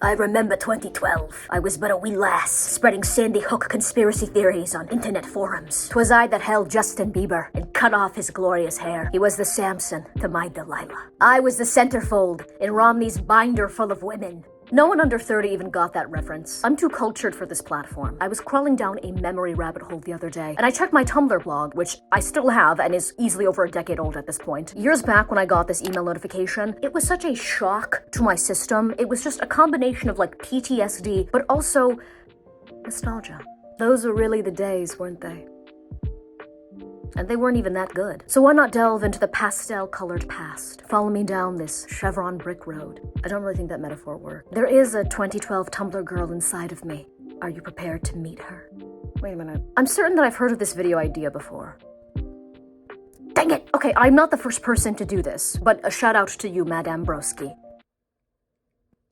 I remember 2012. I was but a wee lass, spreading Sandy Hook conspiracy theories on internet forums. 'Twas I that held Justin Bieber and cut off his glorious hair. He was the Samson to my Delilah. I was the centerfold in Romney's binder full of women. No one under 30 even got that reference. I'm too cultured for this platform. I was crawling down a memory rabbit hole the other day, and I checked my Tumblr blog, which I still have and is easily over a decade old at this point. Years back when I got this email notification, it was such a shock to my system. It was just a combination of like PTSD, but also nostalgia. Those were really the days, weren't they? And they weren't even that good. So why not delve into the pastel-colored past? Follow me down this chevron brick road. I don't really think that metaphor worked. There is a 2012 Tumblr girl inside of me. Are you prepared to meet her? Wait a minute. I'm certain that I've heard of this video idea before. Dang it! Okay, I'm not the first person to do this, but a shout out to you, Madame Broski.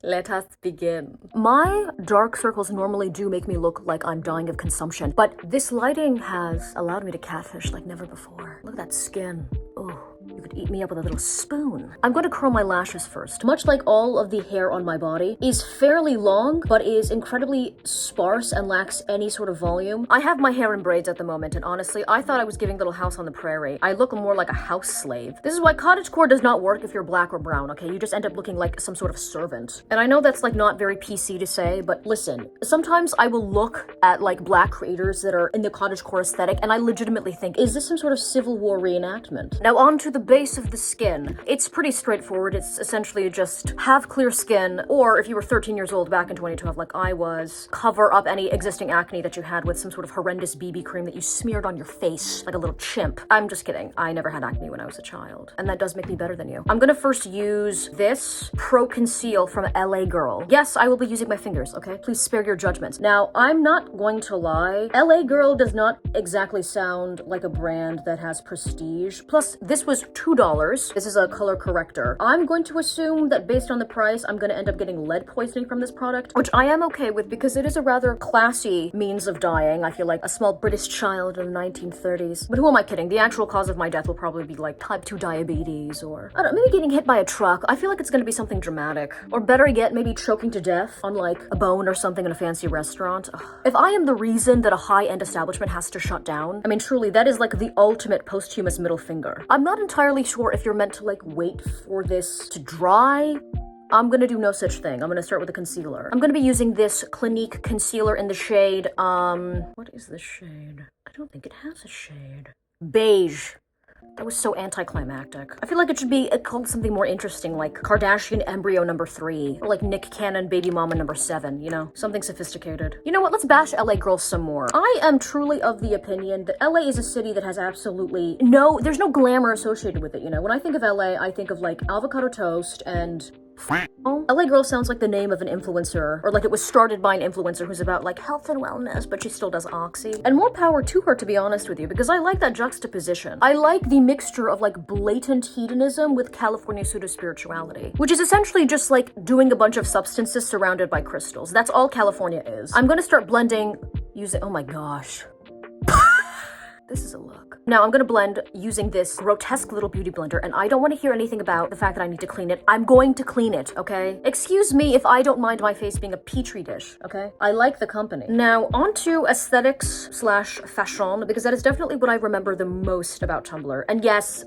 Let us begin. My dark circles normally do make me look like I'm dying of consumption, but this lighting has allowed me to catfish like never before. Look at that skin. Oh, you could eat me up with a little spoon. I'm going to curl my lashes first. Much like all of the hair on my body is fairly long, but is incredibly sparse and lacks any sort of volume. I have my hair in braids at the moment, and honestly, I thought I was giving Little House on the Prairie. I look more like a house slave. This is why cottagecore does not work if you're black or brown, okay? You just end up looking like some sort of servant. And I know that's like not very PC to say, but listen, sometimes I will look at like black creators that are in the cottagecore aesthetic, and I legitimately think, is this some sort of Civil War reenactment? Now on to the base of the skin. It's pretty straightforward. It's essentially just have clear skin, or if you were 13 years old back in 2012 like I was, cover up any existing acne that you had with some sort of horrendous BB cream that you smeared on your face like a little chimp. I'm just kidding. I never had acne when I was a child, and that does make me better than you. I'm gonna first use this Pro Conceal from LA Girl. Yes, I will be using my fingers, okay? Please spare your judgments. Now, I'm not going to lie. LA Girl does not exactly sound like a brand that has prestige. Plus, this was $2. This is a color corrector. I'm going to assume that based on the price, I'm going to end up getting lead poisoning from this product, which I am okay with because it is a rather classy means of dying. I feel like a small British child in the 1930s. But who am I kidding? The actual cause of my death will probably be like type 2 diabetes or, I don't know, maybe getting hit by a truck. I feel like it's going to be something dramatic. Or better yet, maybe choking to death on like a bone or something in a fancy restaurant. Ugh. If I am the reason that a high-end establishment has to shut down, I mean, truly, that is like the ultimate posthumous middle finger. I'm not entirely sure if you're meant to like wait for this to dry. I'm gonna do no such thing. I'm gonna start with a concealer. I'm gonna be using this Clinique concealer in the shade, what is this shade? I don't think it has a shade. Beige. That was so anticlimactic. I feel like it should be called something more interesting, like Kardashian Embryo number 3, or like Nick Cannon Baby Mama number 7, you know? Something sophisticated. You know what? Let's bash LA girls some more. I am truly of the opinion that LA is a city that has absolutely there's no glamour associated with it, you know? When I think of LA, I think of like avocado toast and LA Girl sounds like the name of an influencer, or like it was started by an influencer who's about like health and wellness, but she still does Oxy. And more power to her, to be honest with you, because I like that juxtaposition. I like the mixture of like blatant hedonism with California pseudo-spirituality, which is essentially just like doing a bunch of substances surrounded by crystals. That's all California is. I'm gonna start blending using, oh my gosh. This is a look. Now I'm gonna blend using this grotesque little beauty blender, and I don't want to hear anything about the fact that I need to clean it. I'm going to clean it, okay? Excuse me if I don't mind my face being a petri dish, okay? I like the company. Now onto aesthetics slash fashion, because that is definitely what I remember the most about Tumblr. And yes,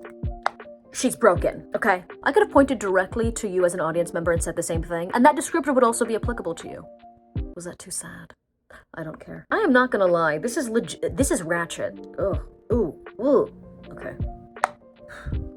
she's broken, okay? I could have pointed directly to you as an audience member and said the same thing, and that descriptor would also be applicable to you. Was that too sad? I don't care. I am not gonna lie. This is this is ratchet. Ugh. Ooh. Ooh. Okay.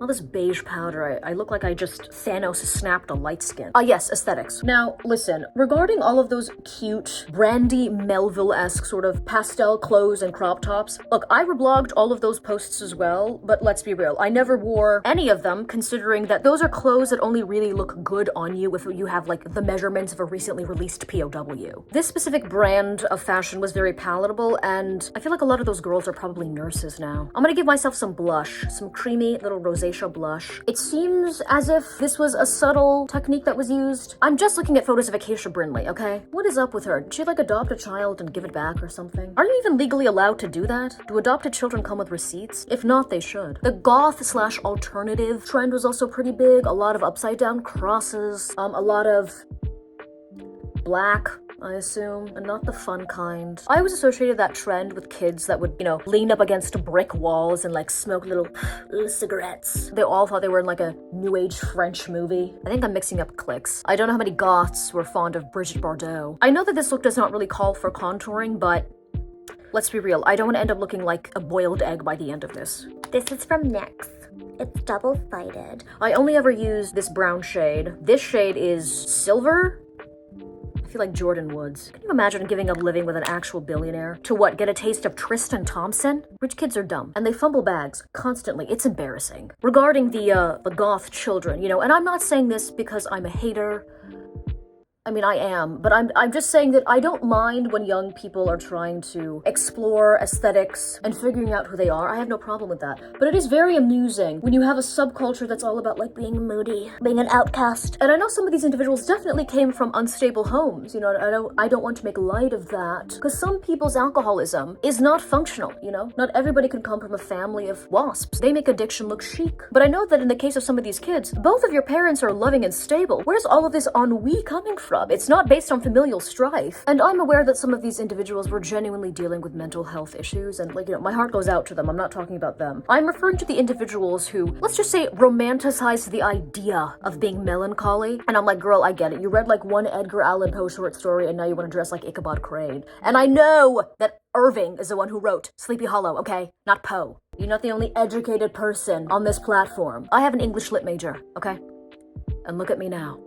All this beige powder, I look like I just Thanos snapped a light skin. Yes, aesthetics. Now, listen, regarding all of those cute, Brandy Melville-esque sort of pastel clothes and crop tops, look, I reblogged all of those posts as well, but let's be real, I never wore any of them, considering that those are clothes that only really look good on you if you have, like, the measurements of a recently released POW. This specific brand of fashion was very palatable, and I feel like a lot of those girls are probably nurses now. I'm gonna give myself some blush, some creamy little rosé rosacea blush. It seems as if this was a subtle technique that was used. I'm just looking at photos of Acacia Brinley, okay? What is up with her? Did she like adopt a child and give it back or something? Are you even legally allowed to do that? Do adopted children come with receipts? If not, they should. The goth/alternative trend was also pretty big. A lot of upside down crosses, a lot of black, I assume, and not the fun kind. I always associated that trend with kids that would, you know, lean up against brick walls and like smoke little cigarettes. They all thought they were in like a new age French movie. I think I'm mixing up cliques. I don't know how many goths were fond of Brigitte Bardot. I know that this look does not really call for contouring, but let's be real, I don't want to end up looking like a boiled egg by the end of this. This is from NYX. It's double-sided. I only ever use this brown shade. This shade is silver? I feel like Jordan Woods. Can you imagine giving up living with an actual billionaire? To what, get a taste of Tristan Thompson? Rich kids are dumb, and they fumble bags constantly. It's embarrassing. Regarding the goth children, you know, and I'm not saying this because I'm a hater. I mean, I am, but I'm just saying that I don't mind when young people are trying to explore aesthetics and figuring out who they are. I have no problem with that. But it is very amusing when you have a subculture that's all about, like, being moody, being an outcast. And I know some of these individuals definitely came from unstable homes, you know, I don't want to make light of that, because some people's alcoholism is not functional, you know? Not everybody can come from a family of wasps. They make addiction look chic. But I know that in the case of some of these kids, both of your parents are loving and stable. Where's all of this ennui coming from? It's not based on familial strife. And I'm aware that some of these individuals were genuinely dealing with mental health issues, and, like, you know, my heart goes out to them. I'm not talking about them. I'm referring to the individuals who, let's just say, romanticized the idea of being melancholy. And I'm like, girl, I get it. You read like one Edgar Allan Poe short story and now you want to dress like Ichabod Crane. And I know that Irving is the one who wrote Sleepy Hollow, okay? Not Poe. You're not the only educated person on this platform. I have an English lit major, okay? And look at me now.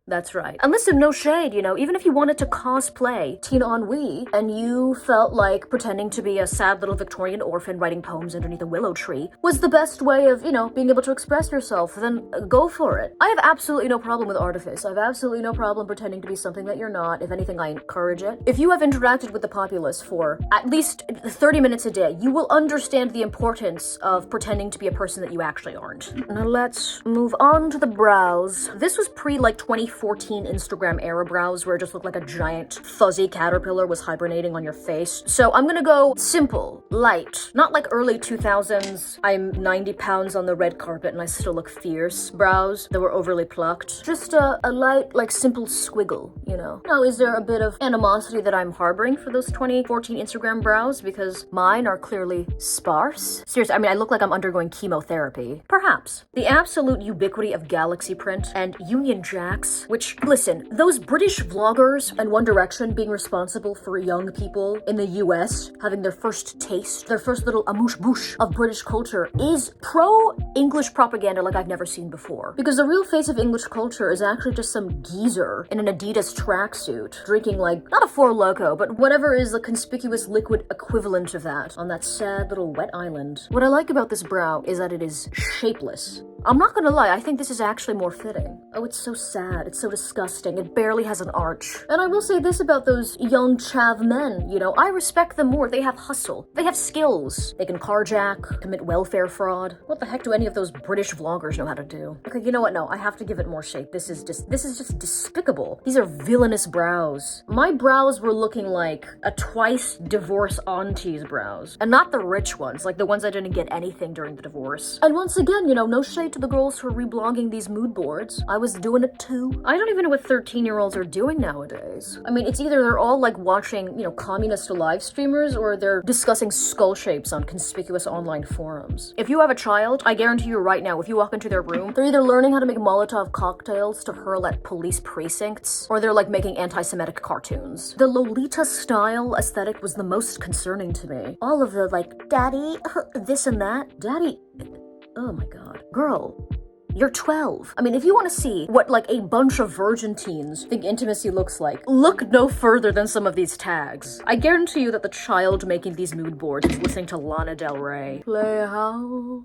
That's right. And listen, no shade, you know, even if you wanted to cosplay Teen Ennui and you felt like pretending to be a sad little Victorian orphan writing poems underneath a willow tree was the best way of, you know, being able to express yourself, then go for it. I have absolutely no problem with artifice. I have absolutely no problem pretending to be something that you're not. If anything, I encourage it. If you have interacted with the populace for at least 30 minutes a day, you will understand the importance of pretending to be a person that you actually aren't. Now let's move on to the brows. This was like 2014 Instagram era brows where it just looked like a giant fuzzy caterpillar was hibernating on your face. So I'm gonna go simple, light, not like early 2000s, I'm 90 pounds on the red carpet and I still look fierce brows that were overly plucked. Just a light, like simple squiggle, you know. Now, is there a bit of animosity that I'm harboring for those 2014 Instagram brows? Because mine are clearly sparse. Seriously, I mean, I look like I'm undergoing chemotherapy. Perhaps. The absolute ubiquity of Galaxy Print and Union Jacks, which, listen, those British vloggers and One Direction being responsible for young people in the US having their first taste, their first little amouche-bouche of British culture is pro-English propaganda like I've never seen before. Because the real face of English culture is actually just some geezer in an Adidas tracksuit drinking, like, not a Four Loko, but whatever is the conspicuous liquid equivalent of that on that sad little wet island. What I like about this brow is that it is shapeless. I'm not gonna lie, I think this is actually more fitting. Oh, it's so sad, it's so disgusting, it barely has an arch. And I will say this about those young chav men, you know, I respect them more. They have hustle, they have skills. They can carjack, commit welfare fraud. What the heck do any of those British vloggers know how to do? Okay, you know what, no, I have to give it more shape. This is just despicable. These are villainous brows. My brows were looking like a twice divorced auntie's brows. And not the rich ones, like the ones that didn't get anything during the divorce. And once again, you know, no shade to the girls who are reblogging these mood boards. I was doing it too. I don't even know what 13-year-olds are doing nowadays. I mean, it's either they're all like watching, you know, communist live streamers, or they're discussing skull shapes on conspicuous online forums. If you have a child, I guarantee you right now, if you walk into their room, they're either learning how to make Molotov cocktails to hurl at police precincts, or they're like making anti-Semitic cartoons. The Lolita style aesthetic was the most concerning to me. All of the like, daddy, this and that. Daddy, oh my god. Girl, you're 12. I mean, if you want to see what, like, a bunch of virgin teens think intimacy looks like, look no further than some of these tags. I guarantee you that the child making these mood boards is listening to Lana Del Rey. Playhouse,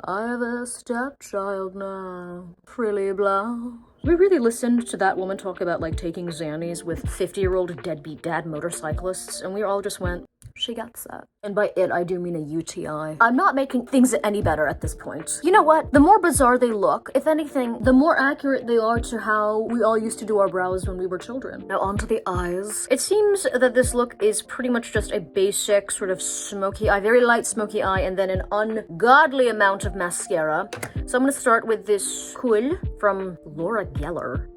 I have a stepchild now, frilly blouse. We really listened to that woman talk about, like, taking Xannies with 50-year-old deadbeat dad motorcyclists, and we all just went, she gets it. And by it, I do mean a UTI. I'm not making things any better at this point. You know what? The more bizarre they look, if anything, the more accurate they are to how we all used to do our brows when we were children. Now onto the eyes. It seems that this look is pretty much just a basic sort of smoky eye, very light smoky eye, and then an ungodly amount of mascara. So I'm gonna start with this Cool from Laura Geller.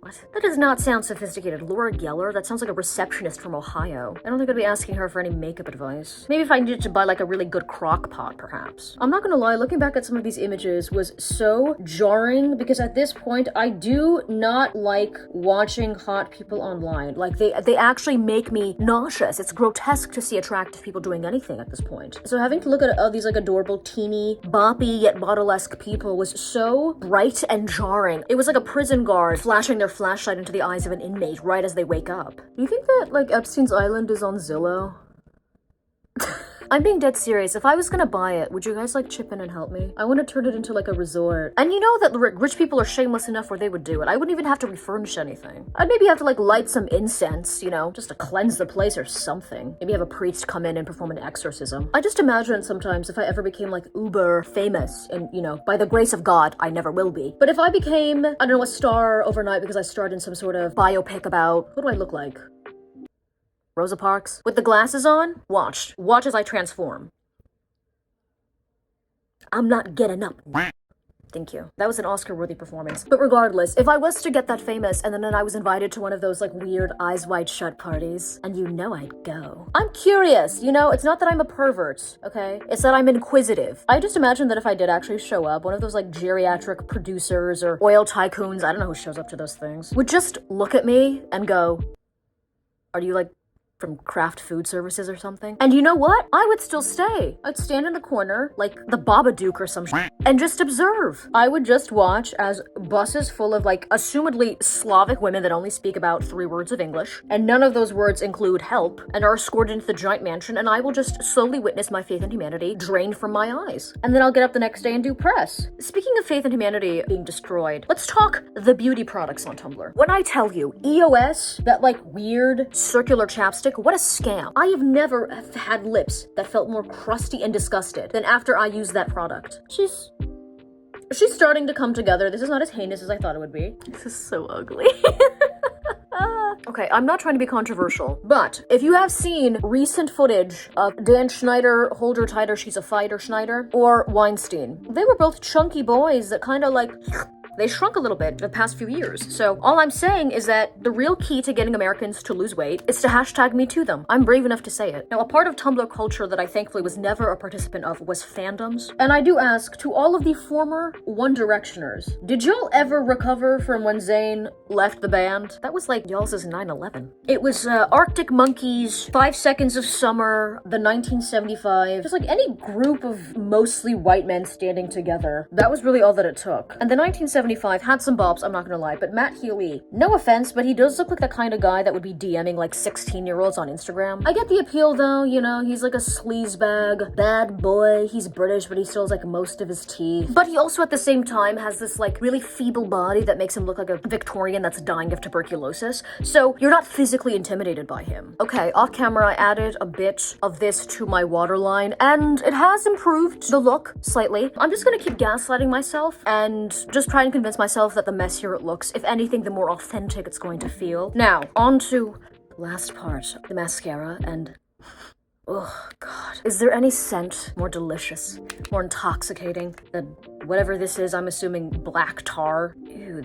What? That does not sound sophisticated. Laura Geller? That sounds like a receptionist from Ohio. I don't think I'd be asking her for any makeup advice. Maybe if I needed to buy like a really good crock pot, perhaps. I'm not gonna lie, looking back at some of these images was so jarring because at this point, I do not like watching hot people online. Like, they actually make me nauseous. It's grotesque to see attractive people doing anything at this point. So having to look at all these like adorable, teeny, boppy, yet model-esque people was so bright and jarring. It was like a prison guard flashing their flashlight into the eyes of an inmate right as they wake up. Do you think that, like, Epstein's Island is on Zillow? I'm being dead serious. If I was gonna buy it, would you guys, like, chip in and help me? I want to turn it into, like, a resort. And you know that rich people are shameless enough where they would do it. I wouldn't even have to refurnish anything. I'd maybe have to, like, light some incense, you know, just to cleanse the place or something. Maybe have a priest come in and perform an exorcism. I just imagine sometimes if I ever became, like, uber famous, and, you know, by the grace of God, I never will be. But if I became, I don't know, a star overnight because I starred in some sort of biopic about, what do I look like? Rosa Parks? With the glasses on? Watch. Watch as I transform. I'm not getting up. Thank you. That was an Oscar-worthy performance. But regardless, if I was to get that famous and then I was invited to one of those like weird eyes wide shut parties, and you know I'd go. I'm curious, you know? It's not that I'm a pervert, okay? It's that I'm inquisitive. I just imagine that if I did actually show up, one of those like geriatric producers or oil tycoons, I don't know who shows up to those things, would just look at me and go, are you like from Kraft Food Services or something? And you know what? I would still stay. I'd stand in the corner, like the Babadook or some shit, and just observe. I would just watch as buses full of, like, assumedly Slavic women that only speak about 3 words of English, and none of those words include help, and are escorted into the giant mansion, and I will just slowly witness my faith in humanity drained from my eyes. And then I'll get up the next day and do press. Speaking of faith in humanity being destroyed, let's talk the beauty products on Tumblr. When I tell you, EOS, that, like, weird circular chapstick, what a scam. I have never had lips that felt more crusty and disgusted than after I used that product. She's starting to come together. This is not as heinous as I thought it would be. This is so ugly. Okay, I'm not trying to be controversial, but if you have seen recent footage of Dan Schneider, Hold Her Tighter, She's a Fighter Schneider, or Weinstein, they were both chunky boys that kind of like... They shrunk a little bit the past few years. So all I'm saying is that the real key to getting Americans to lose weight is to hashtag me to them. I'm brave enough to say it. Now, a part of Tumblr culture that I thankfully was never a participant of was fandoms. And I do ask, to all of the former One Directioners, did y'all ever recover from when Zayn left the band? That was like y'all's 9/11. It was Arctic Monkeys, 5 Seconds of Summer, the 1975, just like any group of mostly white men standing together. That was really all that it took. And the 1975 had some bops, I'm not gonna lie, but Matt Healy, no offense, but he does look like the kind of guy that would be DMing like 16-year-olds on Instagram. I get the appeal though, you know, he's like a sleazebag, bad boy, he's British, but he still has like most of his teeth. But he also at the same time has this like really feeble body that makes him look like a Victorian that's dying of tuberculosis. So you're not physically intimidated by him. Okay, off camera, I added a bit of this to my waterline, and it has improved the look slightly. I'm just gonna keep gaslighting myself and just try and convince myself that the messier it looks, if anything, the more authentic it's going to feel. Now, on to the last part, the mascara, and oh god. Is there any scent more delicious, more intoxicating than whatever this is? I'm assuming black tar. Ew,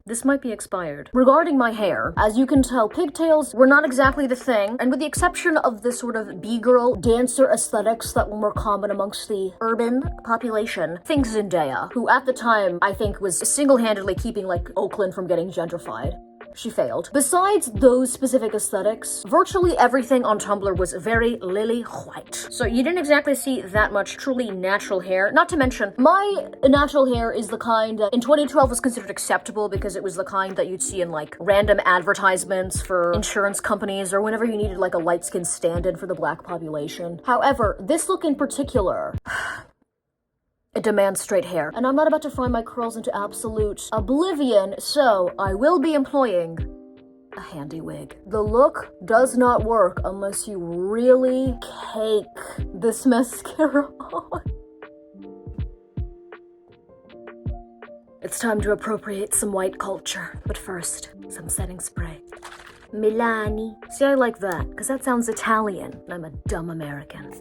this might be expired. Regarding my hair, as you can tell, pigtails were not exactly the thing, and with the exception of the sort of B-girl dancer aesthetics that were more common amongst the urban population, think Zendaya, who at the time, I think, was single-handedly keeping, like, Oakland from getting gentrified. She failed. Besides those specific aesthetics, virtually everything on Tumblr was very lily white. So you didn't exactly see that much truly natural hair. Not to mention, my natural hair is the kind that in 2012 was considered acceptable because it was the kind that you'd see in like random advertisements for insurance companies or whenever you needed like a light-skinned stand-in for the black population. However, this look in particular, it demands straight hair, and I'm not about to fry my curls into absolute oblivion, so I will be employing a handy wig. The look does not work unless you really cake this mascara on. It's time to appropriate some white culture, but first, some setting spray. Milani. See, I like that, because that sounds Italian, and I'm a dumb American.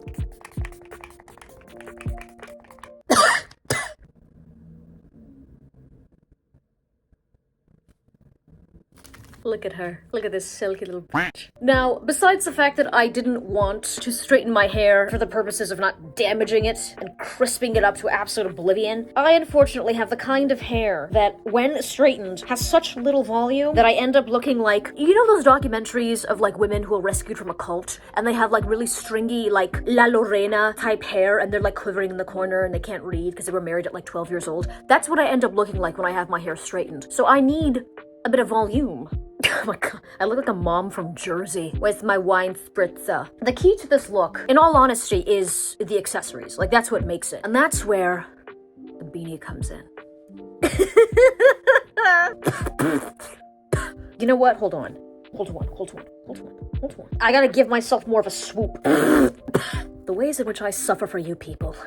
Look at her. Look at this silky little bitch. Now, besides the fact that I didn't want to straighten my hair for the purposes of not damaging it and crisping it up to absolute oblivion, I unfortunately have the kind of hair that, when straightened, has such little volume that I end up looking like, you know those documentaries of like women who are rescued from a cult and they have like really stringy, like La Lorena type hair and they're like quivering in the corner and they can't read because they were married at like 12 years old? That's what I end up looking like when I have my hair straightened. So I need a bit of volume. Oh my god, I look like a mom from Jersey with my wine spritzer. The key to this look, in all honesty, is the accessories. Like, that's what makes it. And that's where the beanie comes in. You know what? Hold on. I gotta give myself more of a swoop. The ways in which I suffer for you people.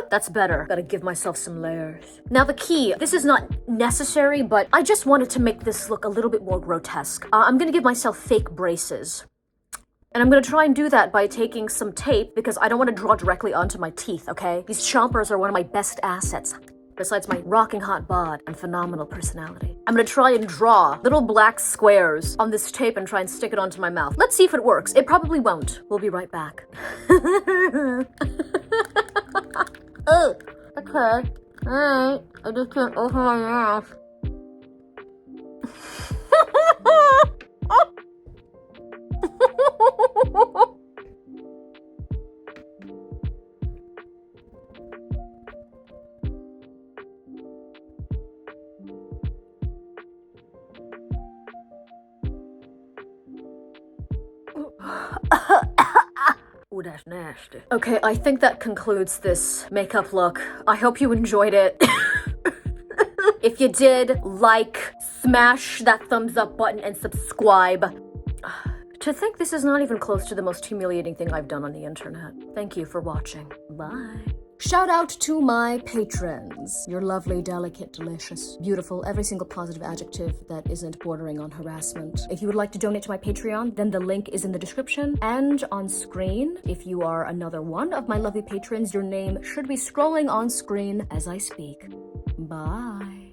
That's better. Gotta give myself some layers. Now the key, this is not necessary, but I just wanted to make this look a little bit more grotesque. I'm gonna give myself fake braces. And I'm gonna try and do that by taking some tape because I don't want to draw directly onto my teeth, okay? These chompers are one of my best assets, besides my rocking hot bod and phenomenal personality. I'm gonna try and draw little black squares on this tape and try and stick it onto my mouth. Let's see if it works. It probably won't. We'll be right back. Oh, okay. Alright. I just can't open my mouth. Ooh, that's nasty. Okay, I think that concludes this makeup look. I hope you enjoyed it. If you did, like, smash that thumbs up button and subscribe. To think this is not even close to the most humiliating thing I've done on the internet. Thank you for watching. Bye. Shout out to my patrons. You're lovely, delicate, delicious, beautiful, every single positive adjective that isn't bordering on harassment. If you would like to donate to my Patreon, then the link is in the description and on screen. If you are another one of my lovely patrons, your name should be scrolling on screen as I speak. Bye.